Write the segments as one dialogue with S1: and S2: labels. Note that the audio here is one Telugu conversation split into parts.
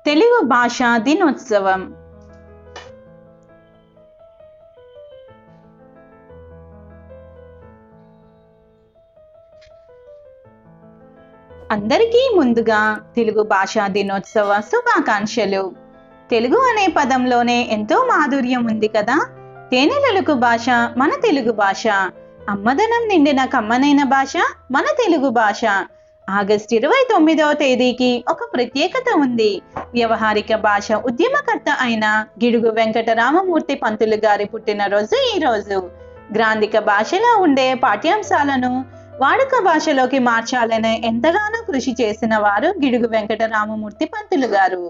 S1: తెలుగు భాషా దినోత్సవం. అందరికీ ముందుగా తెలుగు భాషా దినోత్సవ శుభాకాంక్షలు. తెలుగు అనే పదంలోనే ఎంతో మాధుర్యం ఉంది కదా. తేనెలలకు భాష మన తెలుగు భాష, అమ్మదనం నిండిన కమ్మనైన భాష మన తెలుగు భాష. ఆగస్టు 29వ తేదీకి ఒక ప్రత్యేకత ఉంది. వ్యవహారిక భాష ఉద్యమకర్త అయిన గిడుగు వెంకట రామమూర్తి పంతులు గారి పుట్టినరోజు ఈ రోజు. గ్రాంధిక భాషలో ఉండే పాఠ్యాంశాలను వాడుక భాషలోకి మార్చాలని ఎంతగానో కృషి చేసిన వారు గిడుగు వెంకట రామమూర్తి పంతులు గారు.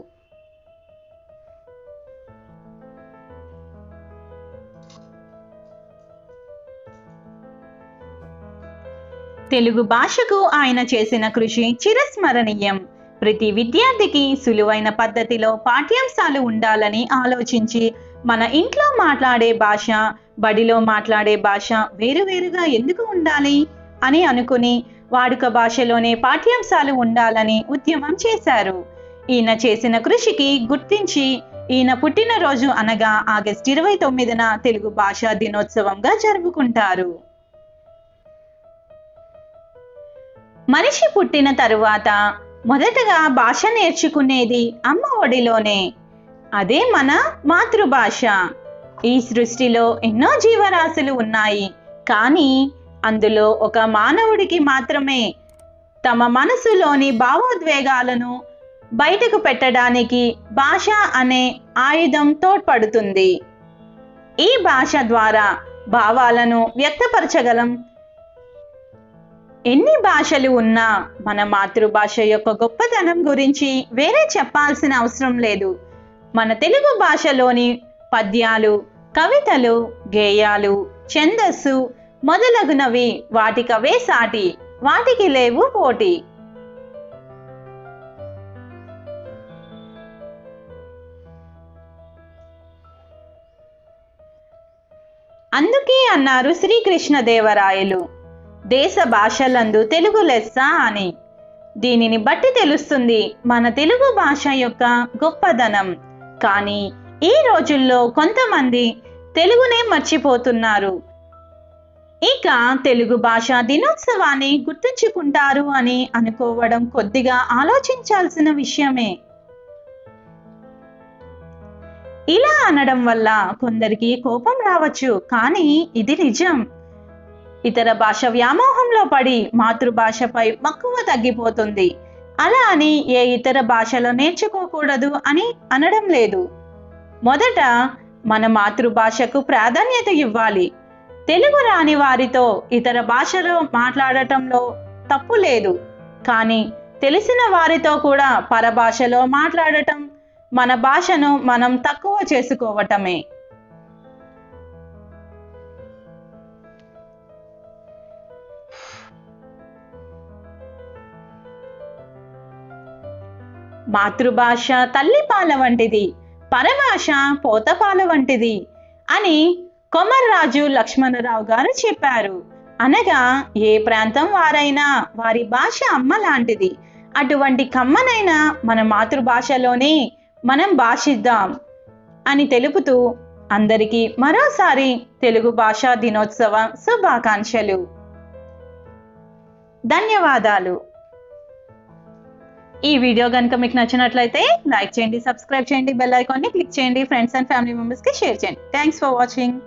S1: తెలుగు భాషకు ఆయన చేసిన కృషి చిరస్మరణీయం. ప్రతి విద్యార్థికి సులువైన పద్ధతిలో పాఠ్యాంశాలు ఉండాలని ఆలోచించి మన ఇంట్లో మాట్లాడే భాష, బడిలో మాట్లాడే భాష వేరువేరుగా ఎందుకు ఉండాలి అని అనుకుని వాడుక భాషలోనే పాఠ్యాంశాలు ఉండాలని ఉద్యమం చేశారు. ఈయన చేసిన కృషికి గుర్తించి ఈయన పుట్టినరోజు అనగా ఆగస్టు 29న తెలుగు భాషా దినోత్సవంగా జరుపుకుంటారు. మనిషి పుట్టిన తరువాత మొదటగా భాష నేర్చుకునేది అమ్మ ఒడిలోనే. అదే మన మాతృభాష. ఈ సృష్టిలో ఎన్నో జీవరాశులు ఉన్నాయి, కానీ అందులో ఒక మానవుడికి మాత్రమే తమ మనసులోని భావోద్వేగాలను బయటకు పెట్టడానికి భాష అనే ఆయుధం తోడ్పడుతుంది. ఈ భాష ద్వారా భావాలను వ్యక్తపరచగలం. ఎన్ని భాషలు ఉన్నా మన మాతృభాష యొక్క గొప్పతనం గురించి వేరే చెప్పాల్సిన అవసరం లేదు. మన తెలుగు భాషలోని పద్యాలు, కవితలు, గేయాలు, ఛందస్సు మొదలగునవి వాటికవే సాటి, వాటికి లేవు పోటీ. అందుకే అన్నారు శ్రీకృష్ణదేవరాయలు, దేశ భాషలందు తెలుగు లెస్స అని. దీనిని బట్టి తెలుస్తుంది మన తెలుగు భాష యొక్క గొప్పదనం. కానీ ఈ రోజుల్లో కొంతమంది తెలుగునే మర్చిపోతున్నారు. ఇక తెలుగు భాషా దినోత్సవాన్ని గుర్తుంచుకుంటారు అని అనుకోవడం కొద్దిగా ఆలోచించాల్సిన విషయమే. ఇలా అనడం వల్ల కొందరికి కోపం రావచ్చు, కానీ ఇది నిజం. ఇతర భాష వ్యామోహంలో పడి మాతృభాషపై మక్కువ తగ్గిపోతుంది. అలా అని ఏ ఇతర భాషలో నేర్చుకోకూడదు అని అనడం లేదు. మొదట మన మాతృభాషకు ప్రాధాన్యత ఇవ్వాలి. తెలుగు రాని వారితో ఇతర భాషలో మాట్లాడటంలో తప్పు లేదు, కానీ తెలిసిన వారితో కూడా పరభాషలో మాట్లాడటం మన భాషను మనం తక్కువ చేసుకోవటమే. మాతృభాష తల్లిపాల వంటిది, పరభాష పోతపాల వంటిది అని కొమర్రాజు లక్ష్మణరావు గారు చెప్పారు. అనగా ఏ ప్రాంతం వారైనా వారి భాష అమ్మ లాంటిది. అటువంటి కమ్మనైన మన మాతృభాషలోనే మనం భాషిద్దాం అని తెలుపుతూ అందరికీ మరోసారి తెలుగు భాషా దినోత్సవ శుభాకాంక్షలు. ధన్యవాదాలు. ఈ వీడియో కనుక మీకు నచ్చినట్లయితే లైక్ చేయండి, సబ్స్క్రైబ్ చేయండి, బెల్ ఐకాన్ని క్లిక్ చేయండి, ఫ్రెండ్స్ అండ్ ఫ్యామిలీ మెంబర్స్కి షేర్ చేయండి. Thanks for watching.